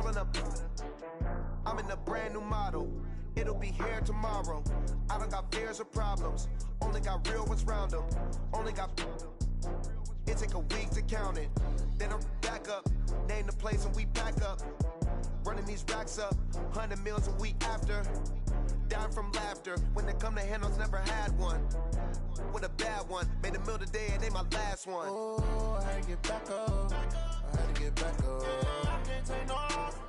Ballin' up. I'm in a brand new model. It'll be here tomorrow. I don't got fears or problems. Only got real ones round them. Only got. It take a week to count it. Then I'm back up. Name the place and we back up. Running these racks up. 100 meals a week after. Dying from laughter. When they come to handles, never had one. With a bad one. Made a meal today and they my last one. Oh, I had to get back up. I had to get back up. I can't take no off.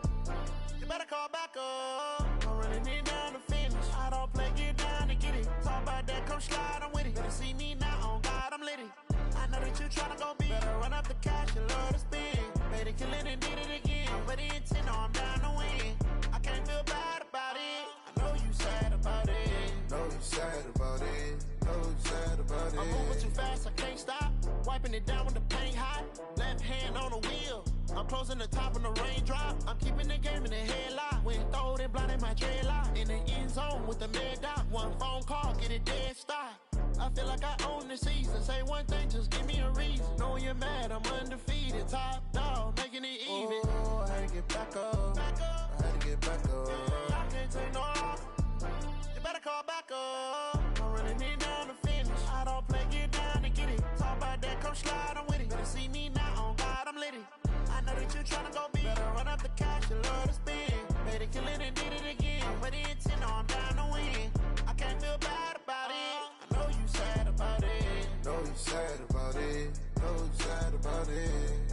You better call back up. I'm running it down to finish. I don't play, get down to get it. Talk about that, come slide, I'm with it. Better see me now, on God, I'm litty. I know that you tryna go big. Better run up the cash and love to spend. Made a killing and did it again. But the intent, no, I'm down to win. I can't feel bad about it. I know you sad about it. Know you sad about it. Know you sad about it. I'm moving too fast, I can't stop. Wiping it down with the paint hot. Left hand on the wheel. I'm closing the top when the raindrop. I'm keeping the game in the headlock. When throwed and blinded my dreadlock. In the end zone with the mad dot. One phone call, get it dead stop. I feel like I own the season. Say one thing, just give me a reason. Knowing you're mad, I'm undefeated. Top dog, making it even. Oh, I had to get back up. I had to get back up. I can't take no off. You better call back up. I'm running it down to finish. I don't play, get down to get it. Talk about that, come slide, I'm with it. Better see me now, on God, I'm litty. I know that you tryna go big. Better run up the cash and love to spend. Made a killing and did it again. But the intent, no, I'm down to win. I can't feel bad about it. I know you sad about it. Know you sad about it. Know you sad about it.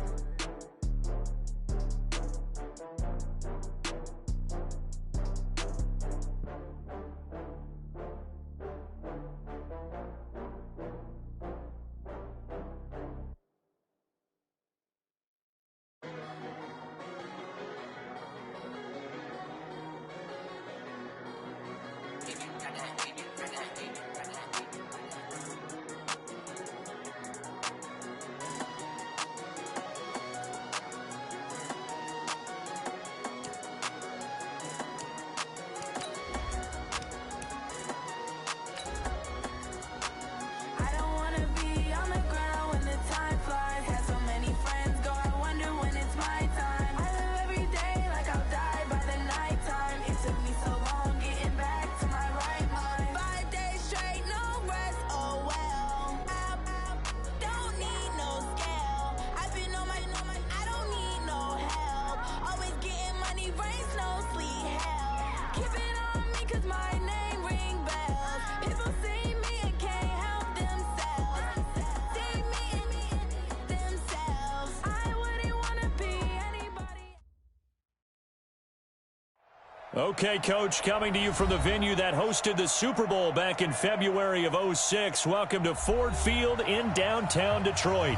Okay, Coach, coming to you from the venue that hosted the Super Bowl back in February of '06. Welcome to Ford Field in downtown Detroit.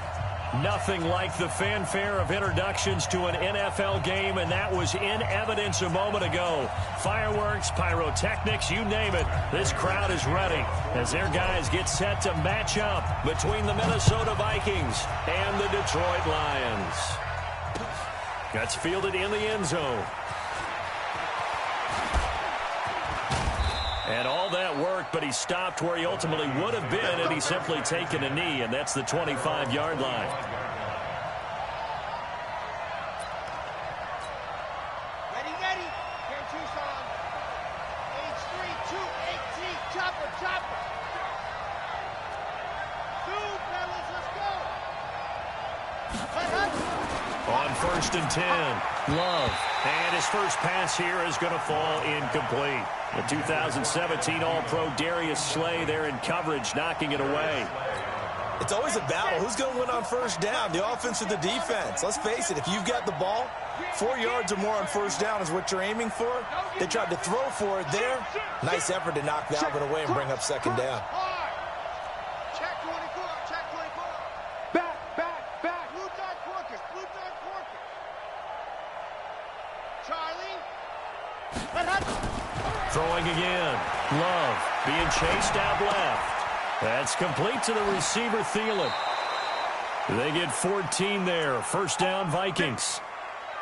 Nothing like the fanfare of introductions to an NFL game, and that was in evidence a moment ago. Fireworks, pyrotechnics, you name it. This crowd is ready as their guys get set to match up between the Minnesota Vikings and the Detroit Lions. That's fielded in the end zone. And all that work, but he stopped where he ultimately would have been had he simply taken a knee, and that's the 25-yard line. Ready, ready. Here, Tucson. H3, 218, chopper, chopper. Two, fellas, let's go. On 1st and 10, Love. And his first pass here is going to fall incomplete. The 2017 All-Pro Darius Slay there in coverage, knocking it away. It's always a battle. Who's going to win on first down, the offense or the defense? Let's face it, if you've got the ball, 4 yards or more on first down is what you're aiming for. They tried to throw for it there. Nice effort to knock Alvin away and bring up second down. Check 24, check 24. Back, back, back. Blue dot Porkers, blue dot Porkers. Charlie. Throwing again. Love being chased out left. That's complete to the receiver, Thielen. They get 14 there. First down, Vikings.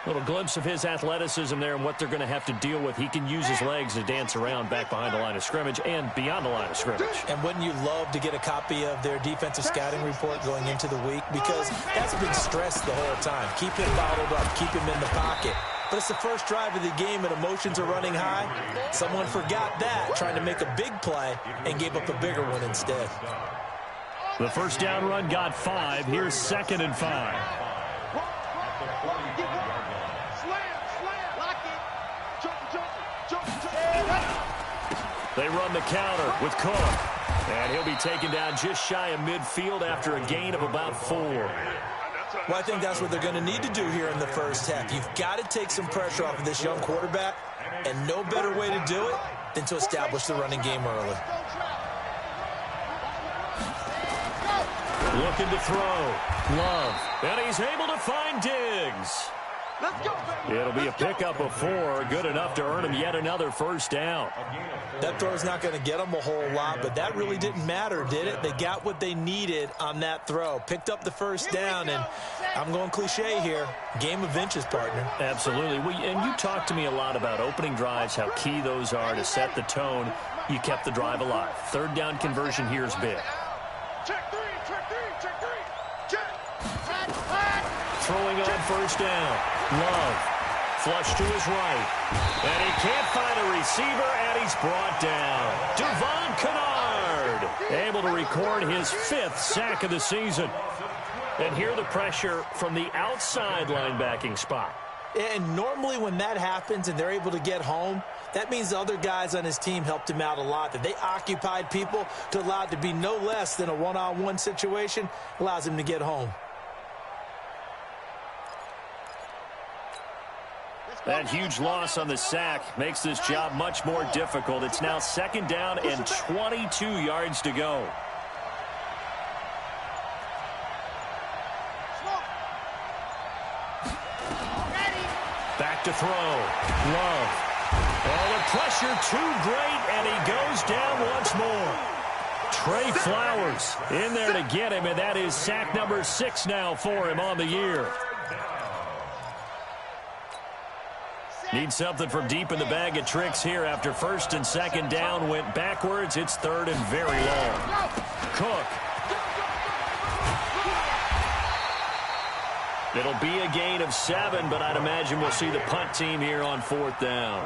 A little glimpse of his athleticism there and what they're going to have to deal with. He can use his legs to dance around back behind the line of scrimmage and beyond the line of scrimmage. And wouldn't you love to get a copy of their defensive scouting report going into the week? Because that's been stressed the whole time. Keep him bottled up. Keep him in the pocket. but it's the first drive of the game and emotions are running high. Someone forgot that, trying to make a big play, and gave up a bigger one instead. The first down run got 5. Here's 2nd and 5. They run the counter with Cook. And he'll be taken down just shy of midfield after a gain of about 4. Well, I think that's what they're going to need to do here in the first half. You've got to take some pressure off of this young quarterback, and no better way to do it than to establish the running game early. Looking to throw. Love. And he's able to find Diggs. It'll be a pickup of 4, good enough to earn him yet another first down. That throw's not going to get them a whole lot, but that really didn't matter, did it? They got what they needed on that throw. Picked up the first down, and I'm going cliche here. Game of inches, partner. Absolutely. And you talked to me a lot about opening drives, how key those are to set the tone. You kept the drive alive. 3rd down conversion here is big. Check three, check. Throwing on first down. Love. Flush to his right. And he can't find a receiver, and he's brought down. Devon Kennard able to record his 5th sack of the season. And here the pressure from the outside linebacking spot. And normally when that happens and they're able to get home, that means the other guys on his team helped him out a lot. That they occupied people to allow it to be no less than a one-on-one situation, allows him to get home. That huge loss on the sack makes this job much more difficult. It's now 2nd down and 22 yards to go. Back to throw. Love. Oh, the pressure too great, and he goes down once more. Trey Flowers in there to get him, and that is sack number 6 now for him on the year. Need something from deep in the bag of tricks here after 1st and 2nd down went backwards. It's 3rd and very long. Cook. It'll be a gain of 7, but I'd imagine we'll see the punt team here on 4th down.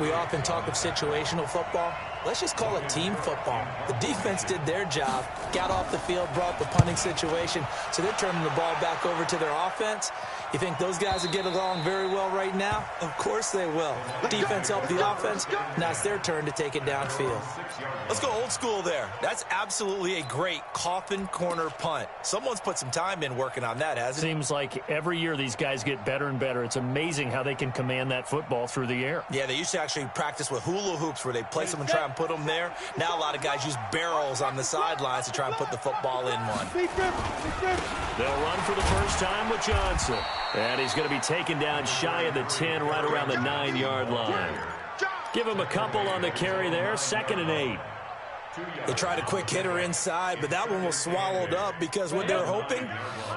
We often talk of situational football. Let's just call it team football. The defense did their job, got off the field, brought the punting situation, so they're turning the ball back over to their offense. You think those guys will get along very well right now? Of course they will. Defense helped the offense. Now it's their turn to take it downfield. Let's go old school there. That's absolutely a great coffin corner punt. Someone's put some time in working on that, hasn't it? Seems like every year these guys get better and better. It's amazing how they can command that football through the air. Yeah, they used to actually practice with hula hoops where they place them and try and put them there. Now a lot of guys use barrels on the sidelines to try and put the football in one. They'll run for the first time with Johnson. And he's going to be taken down shy of the 10, right around the 9-yard line. Give him a couple on the carry there. 2nd and 8. They tried a quick hitter inside, but that one was swallowed up because what they're hoping,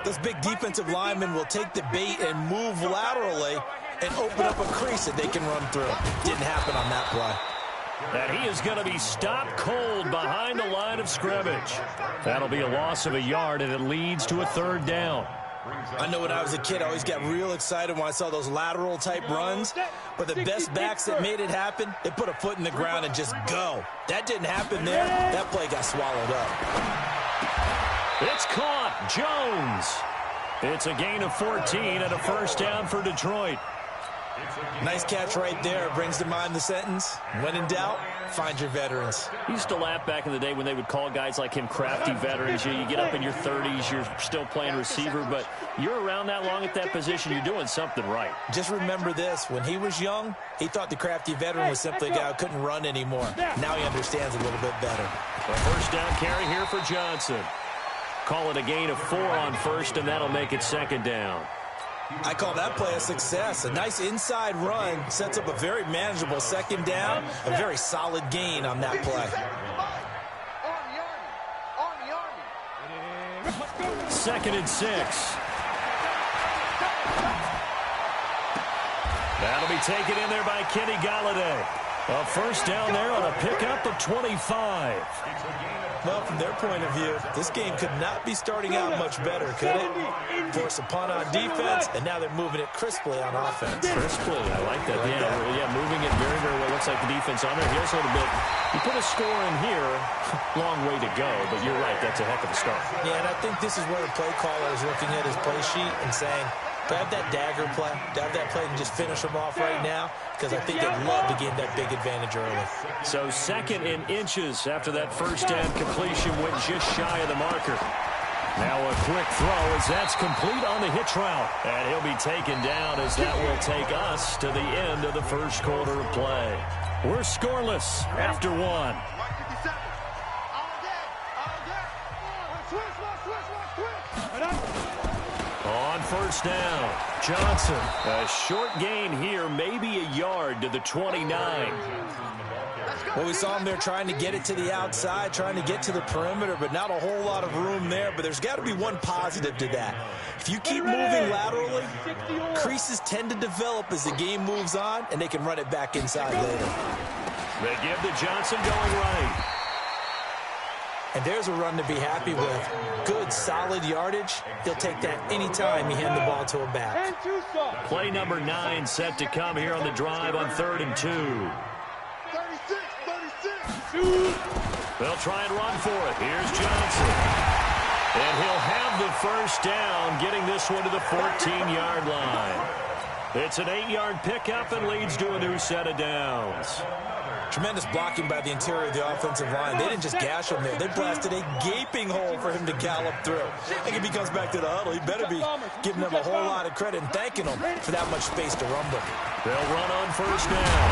those big defensive linemen will take the bait and move laterally and open up a crease that they can run through. Didn't happen on that play. And he is going to be stopped cold behind the line of scrimmage. That'll be a loss of a yard, and it leads to a 3rd down. I know when I was a kid, I always got real excited when I saw those lateral-type runs. But the best backs that made it happen, they put a foot in the ground and just go. That didn't happen there. That play got swallowed up. It's caught. Jones. It's a gain of 14 and a first down for Detroit. Nice catch right there. Brings to mind the sentence, when in doubt, find your veterans. He used to laugh back in the day when they would call guys like him crafty veterans. You get up in your 30s, you're still playing receiver, but you're around that long at that position, you're doing something right. Just remember this, when he was young, he thought the crafty veteran was simply a guy who couldn't run anymore. Now he understands a little bit better. A first down carry here for Johnson. Call it a gain of 4 on first, and that'll make it 2nd down. I call that play a success. A nice inside run sets up a very manageable 2nd down, a very solid gain on that play. 2nd and 6. That'll be taken in there by Kenny Galladay. A first down there on a pickup of 25. Well, from their point of view, this game could not be starting out much better, could it? Force a punt on defense, and now they're moving it crisply on offense. Crisply, I like that. Yeah, moving it very, very well. Looks like the defense on their heels a little bit. You put a score in here, long way to go, but you're right, that's a heck of a start. Yeah, and I think this is where the play caller is looking at his play sheet and saying, to have that dagger play, to have that play and just finish them off right now, because I think they'd love to gain that big advantage early. So 2nd in inches after that first down completion went just shy of the marker. Now a quick throw as that's complete on the hitch route. And he'll be taken down as that will take us to the end of the first quarter of play. We're scoreless after 1. On first down, Johnson. A short gain here, maybe a yard to the 29. Well, we saw him there trying to get it to the outside, trying to get to the perimeter, but not a whole lot of room there. But there's got to be one positive to that. If you keep moving laterally, creases tend to develop as the game moves on, and they can run it back inside later. They give to Johnson going right. And there's a run to be happy with. Good, solid yardage. He'll take that anytime you hand the ball to a back. Play number 9 set to come here on the drive on 3rd and 2. 36. They'll try and run for it. Here's Johnson. And he'll have the first down, getting this one to the 14-yard line. It's an 8-yard pickup and leads to a new set of downs. Tremendous blocking by the interior of the offensive line. They didn't just gash him there. They blasted a gaping hole for him to gallop through. I think if he comes back to the huddle, he better be giving them a whole lot of credit and thanking them for that much space to rumble. They'll run on first down.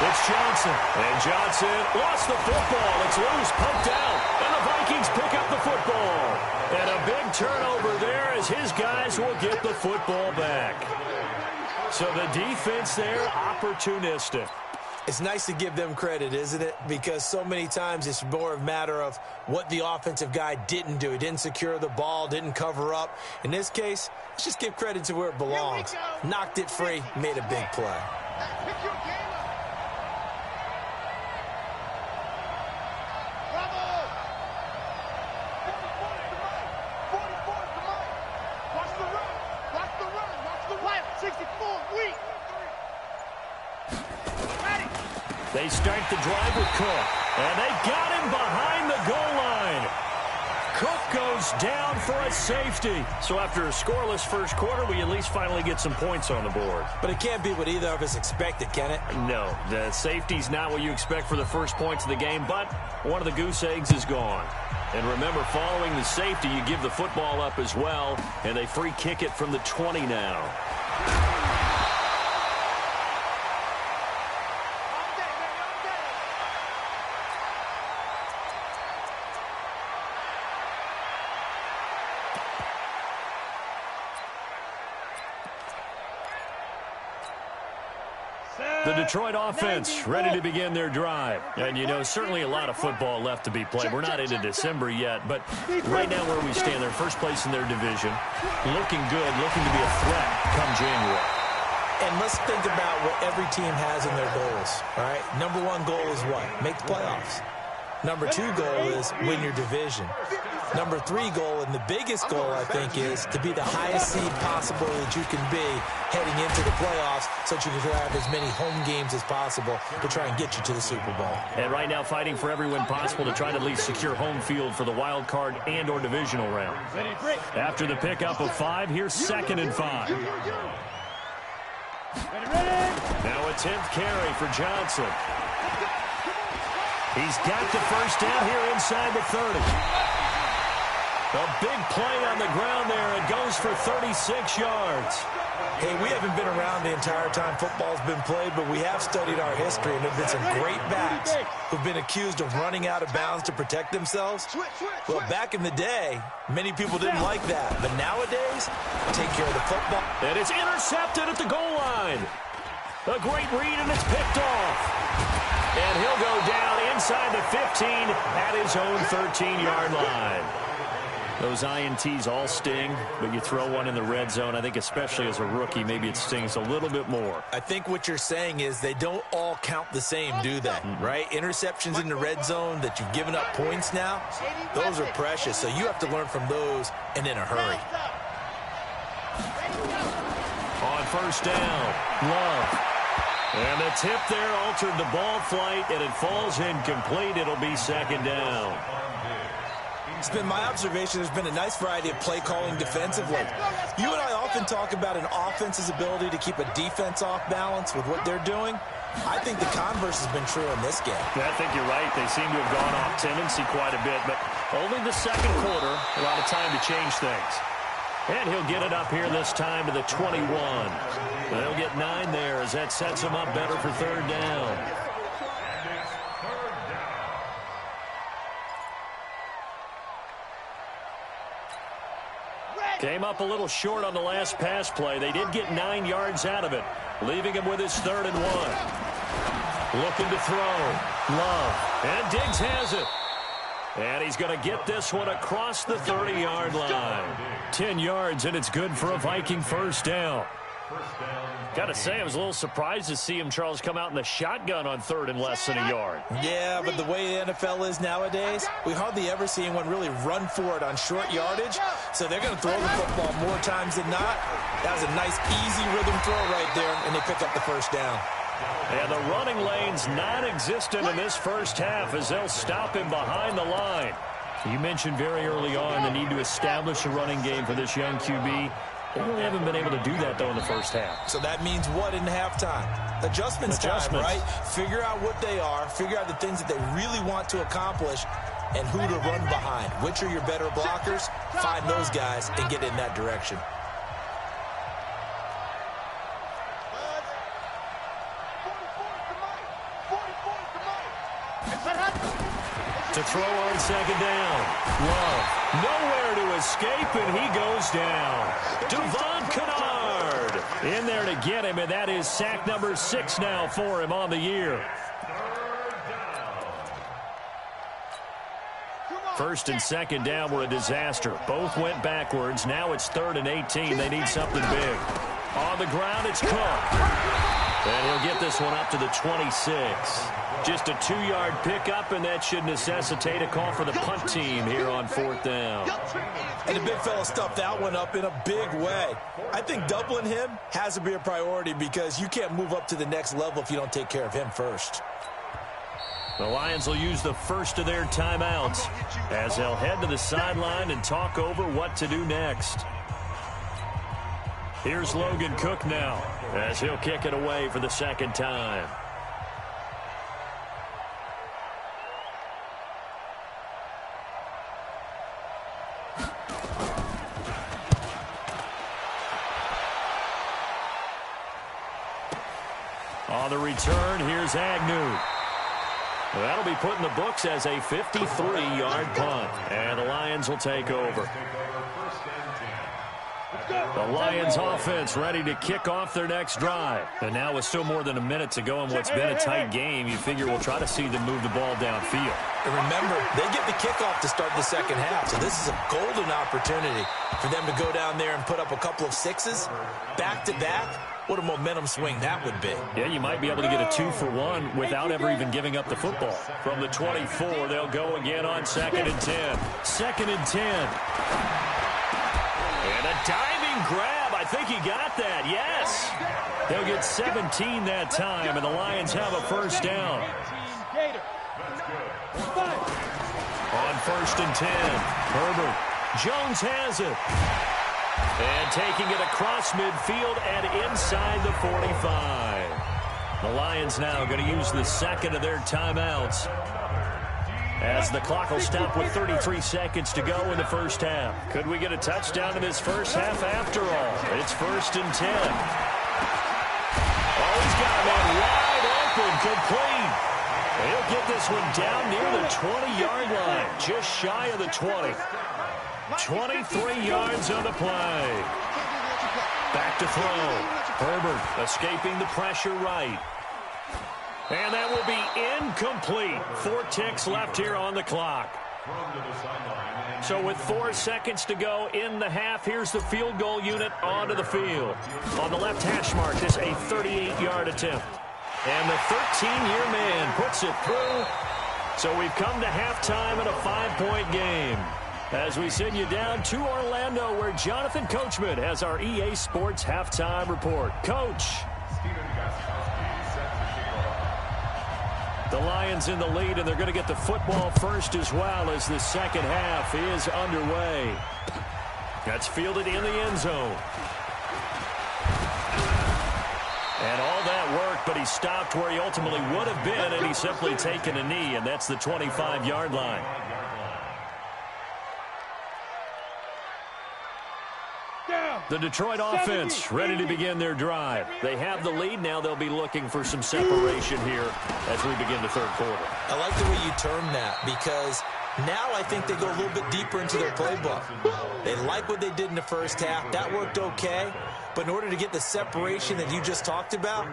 It's Johnson. And Johnson lost the football. It's loose, pumped out. And the Vikings pick up the football. And a big turnover there as his guys will get the football back. So the defense there, opportunistic. It's nice to give them credit, isn't it? Because so many times it's more a matter of what the offensive guy didn't do. He didn't secure the ball, didn't cover up. In this case, let's just give credit to where it belongs. Knocked it free, made a big play. Pick your game up. Bravo! 44 to Mike. Watch the run. Watch the run. Watch the run. 64, weak. They start the drive with Cook. And they got him behind the goal line. Cook goes down for a safety. So after a scoreless first quarter, we at least finally get some points on the board. But it can't be what either of us expected, can it? No, the safety's not what you expect for the first points of the game, but one of the goose eggs is gone. And remember, following the safety, you give the football up as well, and they free kick it from the 20 now. The Detroit offense ready to begin their drive. And, you know, certainly a lot of football left to be played. We're not into December yet, but right now where we stand, they're first place in their division. Looking good, looking to be a threat come January. And let's think about what every team has in their goals, all right? Number 1 goal is what? Make the playoffs. Number 2 goal is win your division. Number 3 goal, and the biggest goal, I think, is to be the highest seed possible that you can be heading into the playoffs so that you can have as many home games as possible to try and get you to the Super Bowl. And right now fighting for every win possible to try to at least secure home field for the wild card and or divisional round. After the pickup of 5, here's 2nd and 5. Now a 10th carry for Johnson. He's got the first down here inside the 30. A big play on the ground there. It goes for 36 yards. Hey, we haven't been around the entire time football's been played, but we have studied our history, and there have been some great backs who've been accused of running out of bounds to protect themselves. Well, back in the day, many people didn't like that. But nowadays, take care of the football. And it's intercepted at the goal line. A great read, and it's picked off. And he'll go down inside the 15 at his own 13-yard line. Those INTs all sting, but you throw one in the red zone. I think especially as a rookie, maybe it stings a little bit more. I think what you're saying is they don't all count the same, do they? Right? Interceptions in the red zone that you've given up points now, those are precious. So you have to learn from those and in a hurry. On first down, Love. And the tip there altered the ball flight, and it falls incomplete. It'll be second down. It's been my observation there's been a nice variety of play calling defensively. You and I often talk about an offense's ability to keep a defense off balance with what they're doing. I think the converse has been true in this game. Yeah, I think you're right. They seem to have gone off tendency quite a bit, but only the second quarter, a lot of time to change things. And he'll get it up here this time to the 21. They'll get 9 there as that sets him up better for third down. Came up a little short on the last pass play. They did get 9 yards out of it, leaving him with his 3rd and 1. Looking to throw. Love. And Diggs has it. And he's going to get this one across the 30-yard line. 10 yards, and it's good for a Viking first down. Got to say, I was a little surprised to see him, Charles, come out in the shotgun on 3rd and less than a yard. Yeah, but the way the NFL is nowadays, we hardly ever see anyone really run for it on short yardage. So they're going to throw the football more times than not. That was a nice, easy rhythm throw right there, and they pick up the first down. And the running lane's non-existent in this first half as they'll stop him behind the line. You mentioned very early on the need to establish a running game for this young QB. They really haven't been able to do that, though, in the first half. So that means what in halftime? Adjustments time, right? Figure out what they are, figure out the things that they really want to accomplish, and who to run behind. Which are your better blockers? Find those guys and get in that direction. To throw on second down. Love. Nowhere to escape, and he goes down. Devon Kennard in there to get him, and that is sack number 6 now for him on the year. First and second down were a disaster. Both went backwards. Now it's 3rd and 18. They need something big. On the ground, it's Cook. And he'll get this one up to the 26. Just a 2-yard pickup, and that should necessitate a call for the punt team here on 4th down. And the big fella stuffed that one up in a big way. I think doubling him has to be a priority because you can't move up to the next level if you don't take care of him first. The Lions will use the first of their timeouts as they'll head to the sideline and talk over what to do next. Here's Logan Cook now as he'll kick it away for the second time. On the return, here's Agnew. That'll be put in the books as a 53-yard punt, and the Lions will take over. The Lions offense ready to kick off their next drive. And now with still more than a minute to go in what's been a tight game, you figure we'll try to see them move the ball downfield. And remember, they get the kickoff to start the second half, so this is a golden opportunity for them to go down there and put up a couple of sixes back-to-back. What a momentum swing that would be. Yeah, you might be able to get a 2-for-1 without ever even giving up the football. From the 24, they'll go again on 2nd and 10. 2nd and 10. And a diving grab. I think he got that. Yes. They'll get 17 that time, and the Lions have a first down. On 1st and 10, Herbert. Jones has it. And taking it across midfield and inside the 45. The Lions now going to use the second of their timeouts as the clock will stop with 33 seconds to go in the first half. Could we get a touchdown in this first half after all? It's 1st and 10. Oh, he's got a man wide open, complete. He'll get this one down near the 20-yard line, just shy of the 20. 23 yards on the play. Back to throw. Herbert escaping the pressure right. And that will be incomplete. 4 ticks left here on the clock. So with 4 seconds to go in the half, here's the field goal unit onto the field. On the left hash mark, this a 38-yard attempt. And the 13-year man puts it through. So we've come to halftime in a 5-point game. As we send you down to Orlando, where Jonathan Coachman has our EA Sports halftime report. Coach. The Lions in the lead, and they're going to get the football first as well as the second half is underway. That's fielded in the end zone. And all that work, but he stopped where he ultimately would have been, and he's simply taken a knee, and that's the 25-yard line. The Detroit offense ready to begin their drive. They have the lead. Now they'll be looking for some separation here as we begin the third quarter. I like the way you term that, because now I think they go a little bit deeper into their playbook. They like what they did in the first half. That worked okay. But in order to get the separation that you just talked about,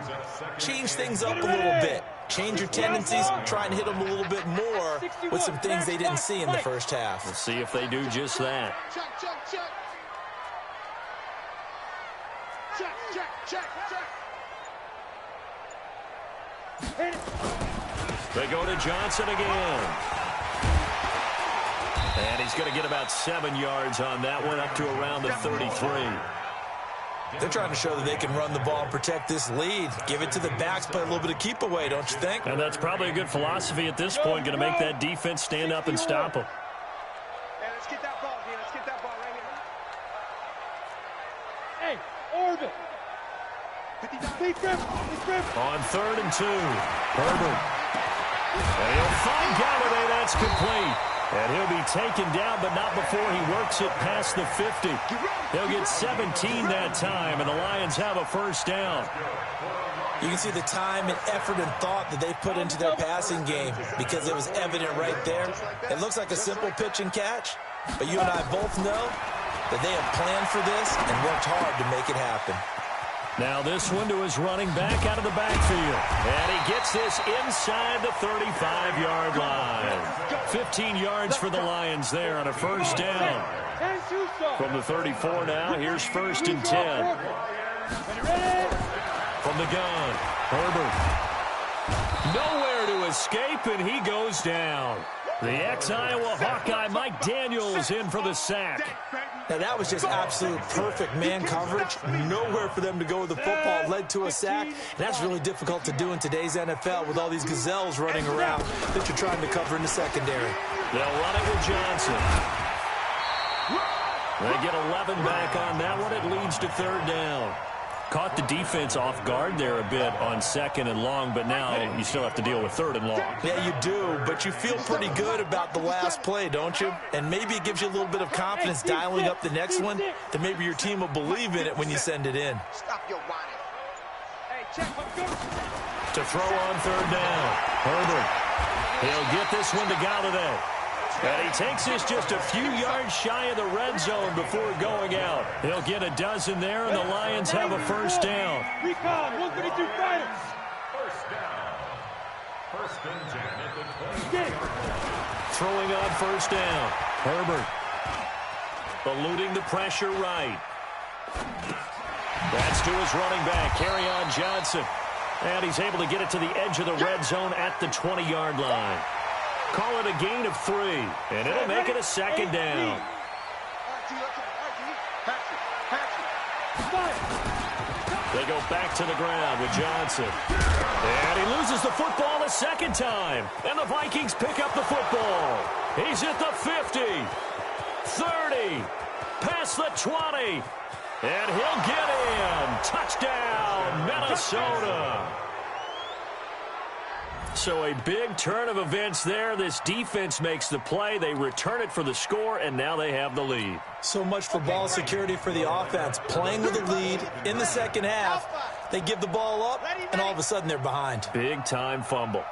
change things up a little bit. Change your tendencies, try and hit them a little bit more with some things they didn't see in the first half. We'll see if they do just that. They go to Johnson again. And he's going to get about 7 yards on that one, up to around the 33. They're trying to show that they can run the ball and protect this lead. Give it to the backs, play a little bit of keep away, don't you think? And that's probably a good philosophy at this point, going to make that defense stand up and stop them. Hey, let's get that ball, D. Let's get that ball right here. Hey, orbit. On 3rd and 2, Herbert. And he'll find Galladay. That's complete. And he'll be taken down, but not before he works it past the 50. He'll get 17 that time, and the Lions have a first down. You can see the time and effort and thought that they put into their passing game, because it was evident right there. It looks like a simple pitch and catch, but you and I both know that they have planned for this and worked hard to make it happen. Now this one to his running back out of the backfield. And he gets this inside the 35-yard line. 15 yards for the Lions there on a first down. From the 34 now, here's 1st and 10. From the gun, Herbert. Nowhere to escape, and he goes down. The ex-Iowa Hawkeye Mike Daniels in for the sack. Now, that was just absolute perfect man coverage. Nowhere for them to go with the football, led to a sack. And that's really difficult to do in today's NFL with all these gazelles running around that you're trying to cover in the secondary. They'll run it with Johnson. They get 11 back on that one. It leads to 3rd down. Caught the defense off guard there a bit on 2nd and long, but now you still have to deal with 3rd and long. Yeah, you do, but you feel pretty good about the last play, don't you? And maybe it gives you a little bit of confidence dialing up the next one, that maybe your team will believe in it when you send it in. Stop your whining. Hey, check. To throw on 3rd down, Herbert. He'll get this one to Galladay. And he takes this just a few yards shy of the red zone before going out. He'll get a dozen there, and the Lions have a first down. Recon, 132 fighters. First down. 1st and 10 at the 20. Throwing on 1st down, Herbert. Eluding the pressure right. That's to his running back, Kerryon Johnson. And he's able to get it to the edge of the red zone at the 20-yard line. Call it a gain of 3, and it'll make it a 2nd down. They go back to the ground with Johnson. And he loses the football a 2nd time. And the Vikings pick up the football. He's at the 50, 30, past the 20. And he'll get in. Touchdown, Minnesota. So a big turn of events there. This defense makes the play. They return it for the score, and now they have the lead. So much for ball security for the offense. Playing with a lead in the second half, they give the ball up, and all of a sudden they're behind. Big-time fumble.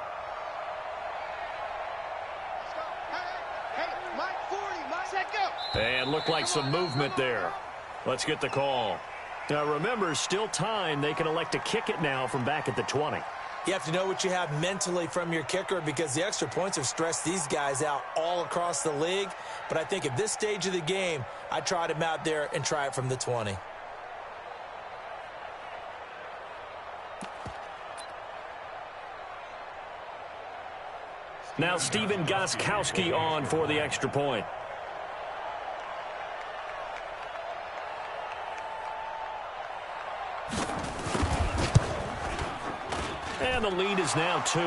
Hey, Mike 40, Mike, set go. And looked like some movement there. Let's get the call. Now remember, still time. They can elect to kick it now from back at the 20. You have to know what you have mentally from your kicker because the extra points have stressed these guys out all across the league. But I think at this stage of the game, I tried him out there and try it from the 20. Now Steven Gostkowski on for the extra point. And the lead is now 2.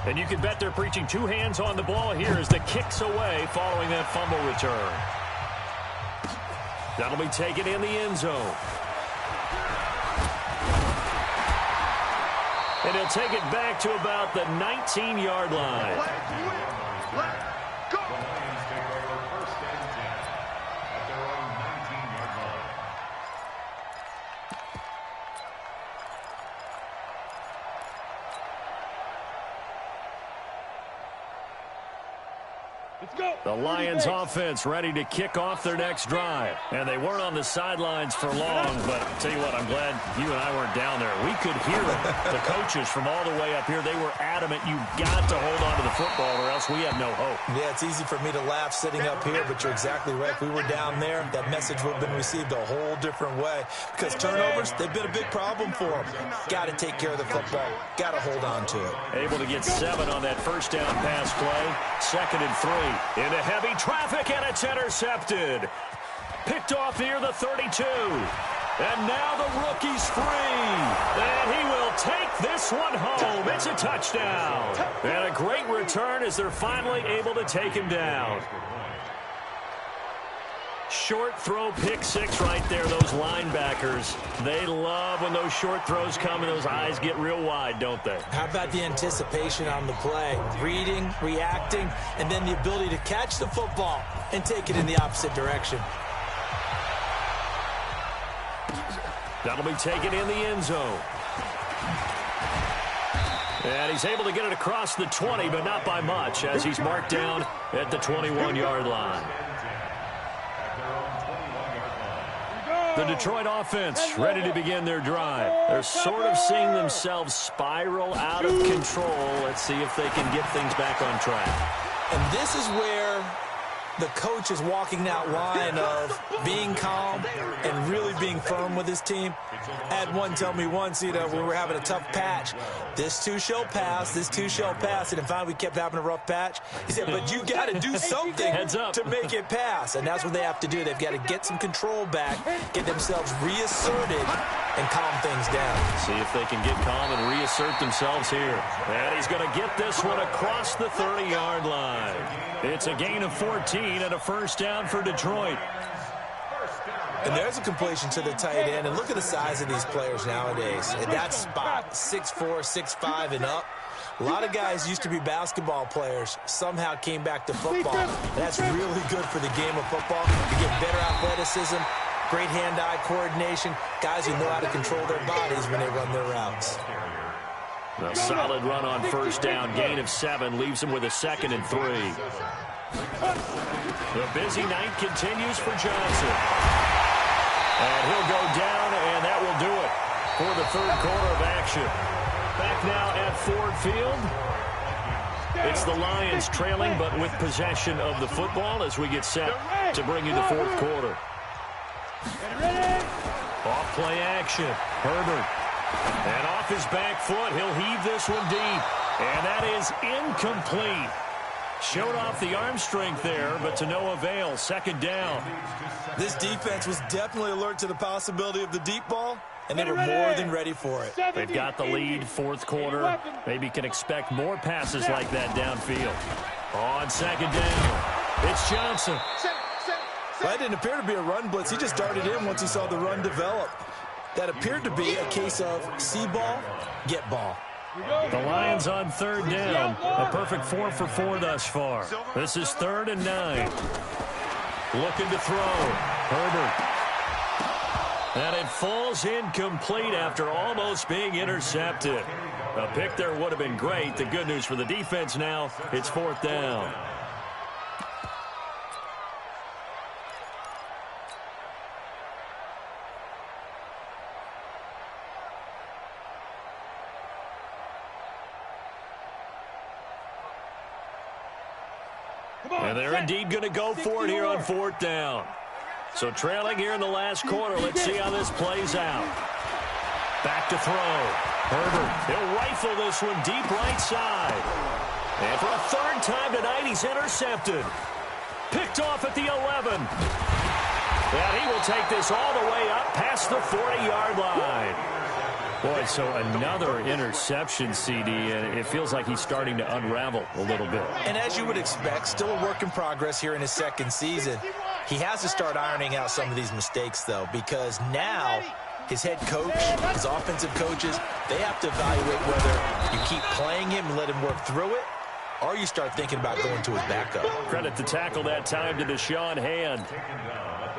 And you can bet they're preaching 2 hands on the ball here as the kick's away following that fumble return. That'll be taken in the end zone. And he'll take it back to about the 19-yard line. Let's go. The Lions offense ready to kick off their next drive. And they weren't on the sidelines for long, but I'll tell you what, I'm glad you and I weren't down there. We could hear the coaches from all the way up here. They were adamant, you've got to hold on to the football or else we have no hope. Yeah, it's easy for me to laugh sitting up here, but you're exactly right. If we were down there, that message would have been received a whole different way. Because turnovers, they've been a big problem for them. Got to take care of the football. Got to hold on to it. Able to get 7 on that first down pass play. 2nd and 3. Into heavy traffic, and it's intercepted. Picked off near the 32. And now the rookie's free. And he will take this one home. It's a touchdown. And a great return as they're finally able to take him down. Short throw, pick 6 right there. Those linebackers, they love when those short throws come and those eyes get real wide, don't they? How about the anticipation on the play? Reading, reacting, and then the ability to catch the football and take it in the opposite direction. That'll be taken in the end zone. And he's able to get it across the 20, but not by much, as he's marked down at the 21-yard line. The Detroit offense ready to begin their drive. They're sort of seeing themselves spiral out of control. Let's see if they can get things back on track. And this is where the coach is walking that line of being calm and really being firm with his team. I had one tell me once, we were having a tough patch. This too shall pass, this too shall pass. And finally we kept having a rough patch. He said, but you got to do something to make it pass. And that's what they have to do. They've got to get some control back, get themselves reasserted, and calm things down. See if they can get calm and reassert themselves here. And he's going to get this one across the 30-yard line. It's a gain of 14 and a first down for Detroit. And there's a completion to the tight end. And look at the size of these players nowadays. At that spot, 6'4", 6'5", and up. A lot of guys used to be basketball players, somehow came back to football. And that's really good for the game of football. You get better athleticism, great hand-eye coordination, guys who know how to control their bodies when they run their routes. A solid run on first down. Gain of 7 leaves him with a 2nd and 3. The busy night continues for Johnson. And he'll go down, and that will do it for the 3rd quarter of action. Back now at Ford Field. It's the Lions trailing, but with possession of the football as we get set to bring you the 4th quarter. Off play action. Herbert. And off his back foot, he'll heave this one deep. And that is incomplete. Showed off the arm strength there, but to no avail. 2nd down. This defense was definitely alert to the possibility of the deep ball, and they were more than ready for it. They've got the lead, 4th quarter. Maybe can expect more passes like that downfield. On 2nd down, it's Johnson. That didn't appear to be a run blitz. He just darted in once he saw the run develop. That appeared to be a case of see ball, get ball. The Lions on 3rd down. A perfect 4 for 4 thus far. This is 3rd and 9. Looking to throw. Herbert. And it falls incomplete after almost being intercepted. A pick there would have been great. The good news for the defense now, it's 4th down. And they're indeed going to go for it here on 4th down. So trailing here in the last quarter. Let's see how this plays out. Back to throw. Herbert, he'll rifle this one deep right side. And for a 3rd time tonight, he's intercepted. Picked off at the 11. And he will take this all the way up past the 40-yard line. Boy, so another interception, CD, and it feels like he's starting to unravel a little bit. And as you would expect, still a work in progress here in his 2nd season. He has to start ironing out some of these mistakes, though, because now his head coach, his offensive coaches, they have to evaluate whether you keep playing him and let him work through it, or you start thinking about going to his backup. Credit the tackle that time to Deshaun Hand.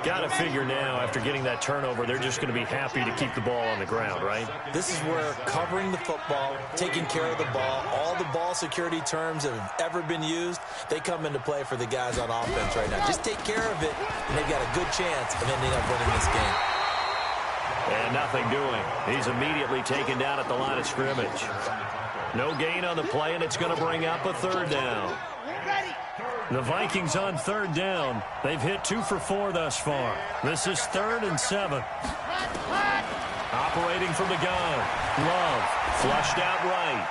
Got to figure now, after getting that turnover, they're just going to be happy to keep the ball on the ground, right? This is where covering the football, taking care of the ball, all the ball security terms that have ever been used, they come into play for the guys on offense right now. Just take care of it, and they've got a good chance of ending up winning this game. And nothing doing. He's immediately taken down at the line of scrimmage. No gain on the play, and it's going to bring up a 3rd down. The Vikings on 3rd down. They've hit 2 for 4 thus far. This is 3rd and 7. Operating from the gun. Love flushed out right.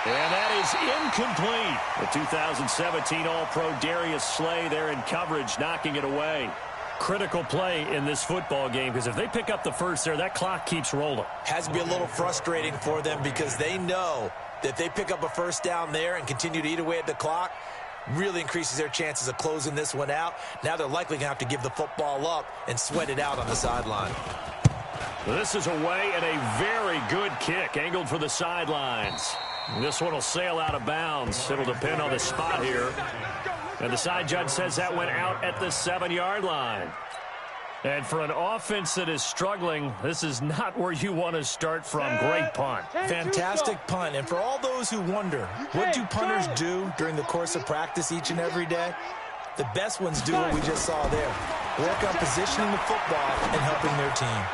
And that is incomplete. The 2017 All-Pro Darius Slay there in coverage, knocking it away. Critical play in this football game, because if they pick up the first there, that clock keeps rolling. Has to be a little frustrating for them because they know that if they pick up a 1st down there and continue to eat away at the clock, really increases their chances of closing this one out. Now they're likely going to have to give the football up and sweat it out on the sideline. This is away and a very good kick, angled for the sidelines. This one will sail out of bounds. It'll depend on the spot here. And the side judge says that went out at the 7-yard line. And for an offense that is struggling, this is not where you want to start from. Great punt. Fantastic punt. And for all those who wonder, what do punters do during the course of practice each and every day? The best ones do what we just saw there. Work on positioning the football and helping their team.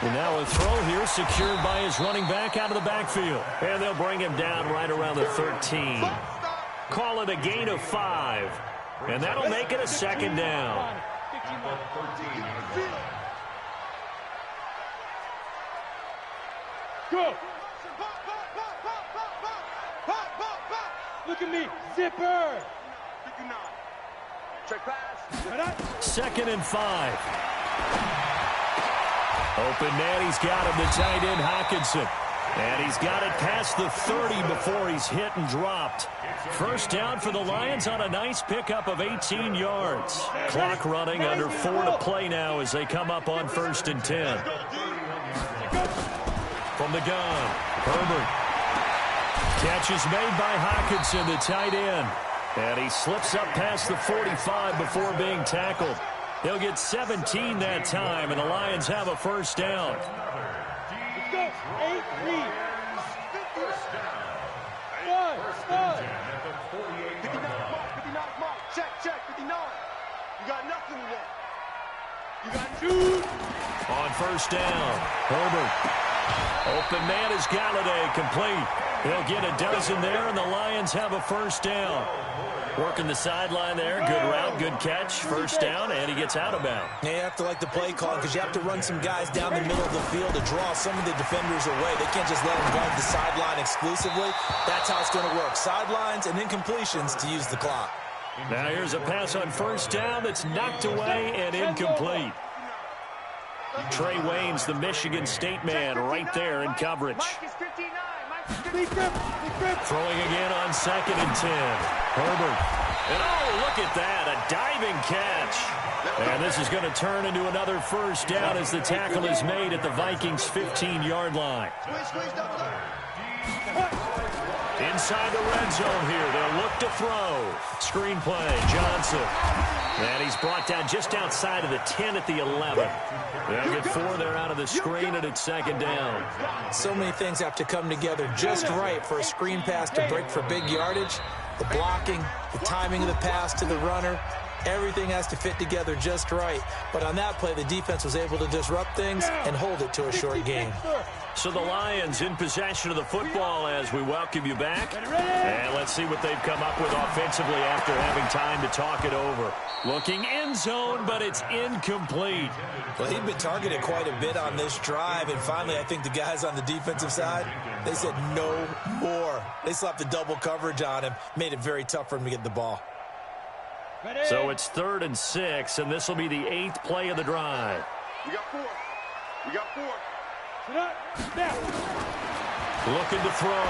And now a throw here secured by his running back out of the backfield. And they'll bring him down right around the 13. Call it a gain of 5. And that'll make it a 2nd down. Go! Look at me, zipper! Check pass. 2nd and 5. Open man, he's got him, the tight end Hockenson. And he's got it past the 30 before he's hit and dropped. 1st down for the Lions on a nice pickup of 18 yards. Clock running, under 4 to play now as they come up on 1st and 10. From the gun, Herbert. Catch is made by Hockenson, the tight end. And he slips up past the 45 before being tackled. He'll get 17 that time, and the Lions have a 1st down. Let's go. 8-3. Check, 59. You got nothing today. You got 2. On 1st down, Herbert. Open man is Galladay, complete. He'll get a dozen there, and the Lions have a 1st down. Working the sideline there. Good route, good catch. 1st down, and he gets out of bounds. You have to like the play call because you have to run some guys down the middle of the field to draw some of the defenders away. They can't just let them guard the sideline exclusively. That's how it's going to work. Sidelines and incompletions to use the clock. Now here's a pass on 1st down that's knocked away and incomplete. Trey Wayne's the Michigan State man right there in coverage. Throwing again on 2nd and 10. Herbert. And oh, look at that, a diving catch. And this is going to turn into another 1st down as the tackle is made at the Vikings' 15-yard line. Inside the red zone here. They'll look to throw. Screen play, Johnson. And he's brought down just outside of the 10 at the 11. They'll get 4 there out of the screen, and it's second down. So many things have to come together just right for a screen pass to break for big yardage. The blocking, the timing of the pass to the runner, everything has to fit together just right. But on that play, the defense was able to disrupt things and hold it to a short game. So the Lions in possession of the football as we welcome you back. And let's see what they've come up with offensively after having time to talk it over. Looking end zone, but it's incomplete. Well, he'd been targeted quite a bit on this drive, and finally I think the guys on the defensive side, they said no more. They slapped the double coverage on him, made it very tough for him to get the ball. So it's 3rd and 6, and this will be the 8th play of the drive. We got 4. We got 4. Looking to throw.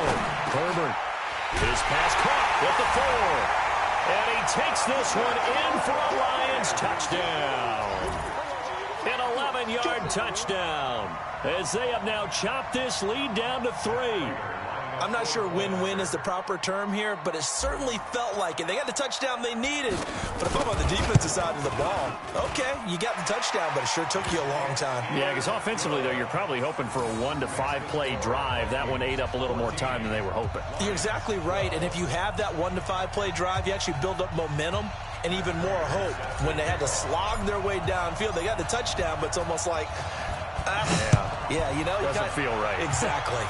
Herbert. His pass caught with the 4. And he takes this one in for a Lions touchdown. An 11-yard touchdown. As they have now chopped this lead down to 3. I'm not sure win-win is the proper term here, but it certainly felt like it. They got the touchdown they needed. But if I'm on the defensive side of the ball, okay, you got the touchdown, but it sure took you a long time. Yeah, because offensively, though, you're probably hoping for a 1 to 5 play drive. That one ate up a little more time than they were hoping. You're exactly right, and if you have that 1 to 5 play drive, you actually build up momentum and even more hope. When they had to slog their way downfield, they got the touchdown, but it's almost like, yeah, you know. Doesn't feel right. Exactly.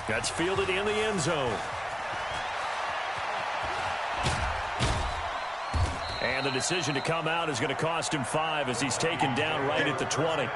That's fielded in the end zone. And the decision to come out is going to cost him 5 as he's taken down right at the 20.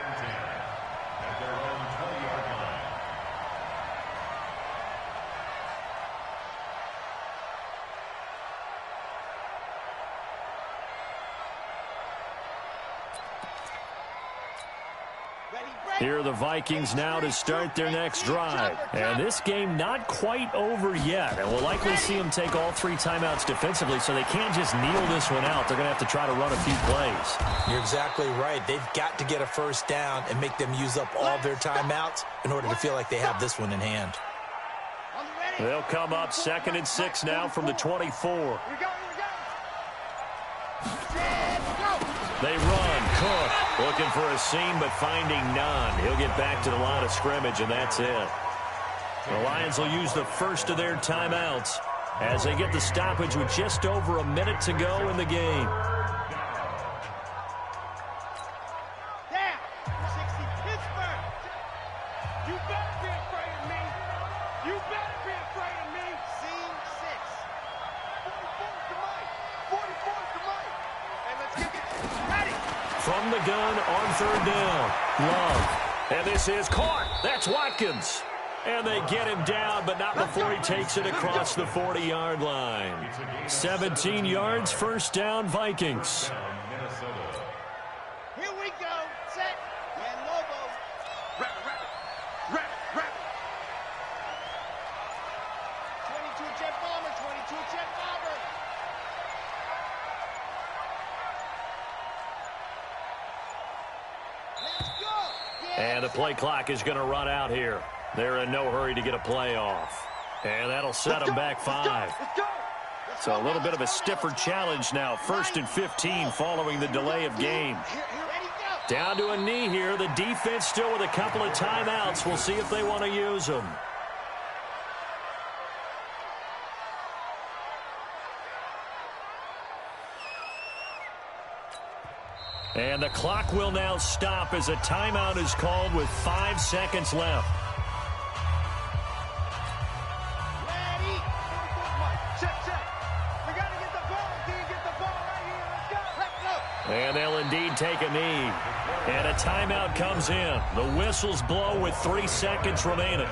Here are the Vikings now to start their next drive. And this game not quite over yet. And we'll likely see them take all 3 timeouts defensively, so they can't just kneel this one out. They're going to have to try to run a few plays. You're exactly right. They've got to get a first down and make them use up all their timeouts in order to feel like they have this one in hand. They'll come up 2nd and 6 now from the 24. They run. Cook looking for a seam, but finding none. He'll get back to the line of scrimmage, and that's it. The Lions will use the first of their timeouts as they get the stoppage with just over a minute to go in the game. From the gun on 3rd down. Love. And this is caught. That's Watkins. And they get him down, but not before he takes it across the 40-yard line. 17 yards, first down, Vikings. Here we go. Set. And Lobo. Rap. 22 jet bomber. 22 jet bomber. And the play clock is going to run out here. They're in no hurry to get a play off. And that'll set them back 5. So a little bit of a stiffer challenge now. 1st and 15 following the delay of game. Down to a knee here. The defense still with a couple of timeouts. We'll see if they want to use them. And the clock will now stop as a timeout is called with 5 seconds left. Ready. Check. We got to get the ball. Can you get the ball right here? Let's go. And they'll indeed take a knee. And a timeout comes in. The whistles blow with 3 seconds remaining.